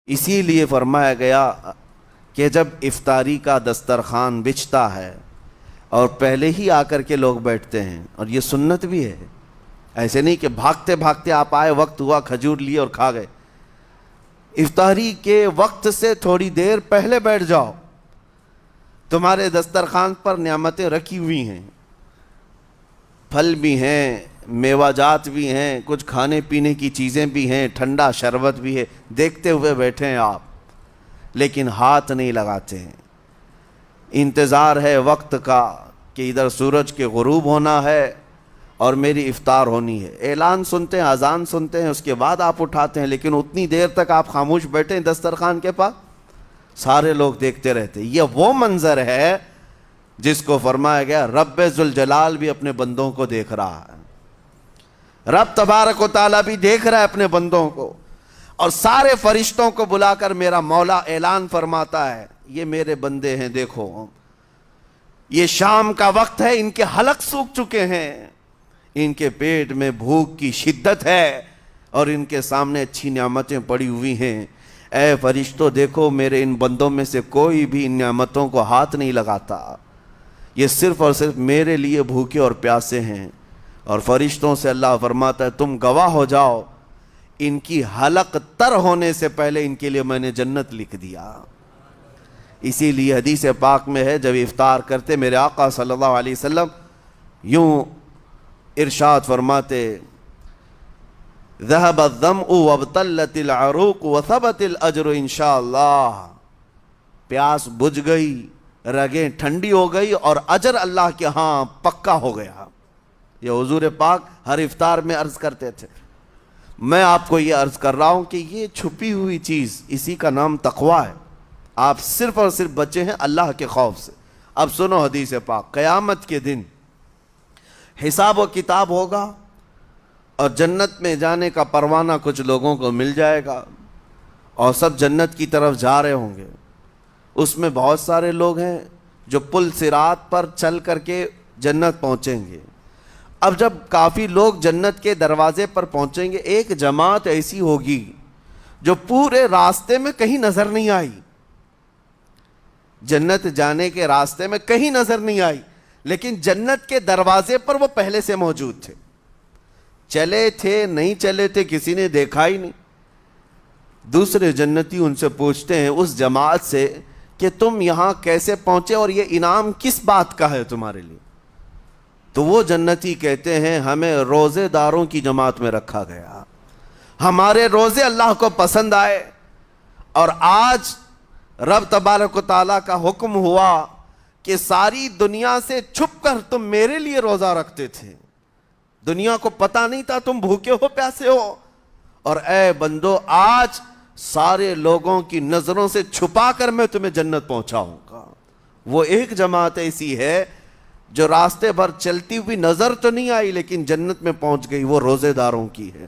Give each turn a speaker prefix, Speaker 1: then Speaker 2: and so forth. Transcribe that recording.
Speaker 1: اسی لیے فرمایا گیا کہ جب افطاری کا دسترخوان بچھتا ہے اور پہلے ہی آ کر کے لوگ بیٹھتے ہیں، اور یہ سنت بھی ہے، ایسے نہیں کہ بھاگتے بھاگتے آپ آئے، وقت ہوا، کھجور لیے اور کھا گئے۔ افطاری کے وقت سے تھوڑی دیر پہلے بیٹھ جاؤ، تمہارے دسترخوان پر نعمتیں رکھی ہوئی ہیں، پھل بھی ہیں، میوہ جات بھی ہیں، کچھ کھانے پینے کی چیزیں بھی ہیں، ٹھنڈا شربت بھی ہے، دیکھتے ہوئے بیٹھے ہیں آپ، لیکن ہاتھ نہیں لگاتے ہیں۔ انتظار ہے وقت کا کہ ادھر سورج کے غروب ہونا ہے اور میری افطار ہونی ہے، اعلان سنتے ہیں، اذان سنتے ہیں، اس کے بعد آپ اٹھاتے ہیں، لیکن اتنی دیر تک آپ خاموش بیٹھے ہیں دسترخوان کے پاس، سارے لوگ دیکھتے رہتے ہیں۔ یہ وہ منظر ہے جس کو فرمایا گیا رب ذوالجلال بھی اپنے بندوں کو دیکھ رہا ہے، رب تبارک و تعالیٰ بھی دیکھ رہا ہے اپنے بندوں کو، اور سارے فرشتوں کو بلا کر میرا مولا اعلان فرماتا ہے یہ میرے بندے ہیں، دیکھو یہ شام کا وقت ہے، ان کے حلق سوکھ چکے ہیں، ان کے پیٹ میں بھوک کی شدت ہے اور ان کے سامنے اچھی نعمتیں پڑی ہوئی ہیں۔ اے فرشتوں دیکھو میرے ان بندوں میں سے کوئی بھی ان نعمتوں کو ہاتھ نہیں لگاتا، یہ صرف اور صرف میرے لیے بھوکے اور پیاسے ہیں۔ اور فرشتوں سے اللہ فرماتا ہے تم گواہ ہو جاؤ، ان کی حلق تر ہونے سے پہلے ان کے لیے میں نے جنت لکھ دیا۔ اسی لیے حدیث پاک میں ہے جب افطار کرتے میرے آقا صلی اللہ علیہ وسلم یوں ارشاد فرماتے ذهب الظمأ وابتلت العروق وثبت الاجر انشاءاللہ، پیاس بجھ گئی، رگیں ٹھنڈی ہو گئی اور اجر اللہ کے ہاں پکا ہو گیا۔ یہ حضور پاک ہر افطار میں عرض کرتے تھے۔ میں آپ کو یہ عرض کر رہا ہوں کہ یہ چھپی ہوئی چیز، اسی کا نام تقویٰ ہے۔ آپ صرف اور صرف بچے ہیں اللہ کے خوف سے۔ اب سنو حدیث پاک، قیامت کے دن حساب و کتاب ہوگا اور جنت میں جانے کا پروانہ کچھ لوگوں کو مل جائے گا اور سب جنت کی طرف جا رہے ہوں گے۔ اس میں بہت سارے لوگ ہیں جو پل صراط پر چل کر کے جنت پہنچیں گے۔ اب جب کافی لوگ جنت کے دروازے پر پہنچیں گے، ایک جماعت ایسی ہوگی جو پورے راستے میں کہیں نظر نہیں آئی، جنت جانے کے راستے میں کہیں نظر نہیں آئی، لیکن جنت کے دروازے پر وہ پہلے سے موجود تھے، چلے تھے نہیں چلے تھے کسی نے دیکھا ہی نہیں۔ دوسرے جنتی ان سے پوچھتے ہیں اس جماعت سے کہ تم یہاں کیسے پہنچے اور یہ انعام کس بات کا ہے تمہارے لیے؟ تو وہ جنتی کہتے ہیں ہمیں روزے داروں کی جماعت میں رکھا گیا، ہمارے روزے اللہ کو پسند آئے، اور آج رب تبارک و تعالیٰ کا حکم ہوا کہ ساری دنیا سے چھپ کر تم میرے لیے روزہ رکھتے تھے، دنیا کو پتہ نہیں تھا تم بھوکے ہو پیاسے ہو، اور اے بندو آج سارے لوگوں کی نظروں سے چھپا کر میں تمہیں جنت پہنچاؤں گا۔ وہ ایک جماعت ایسی ہے جو راستے بھر چلتی ہوئی نظر تو نہیں آئی لیکن جنت میں پہنچ گئی، وہ روزے داروں کی ہے۔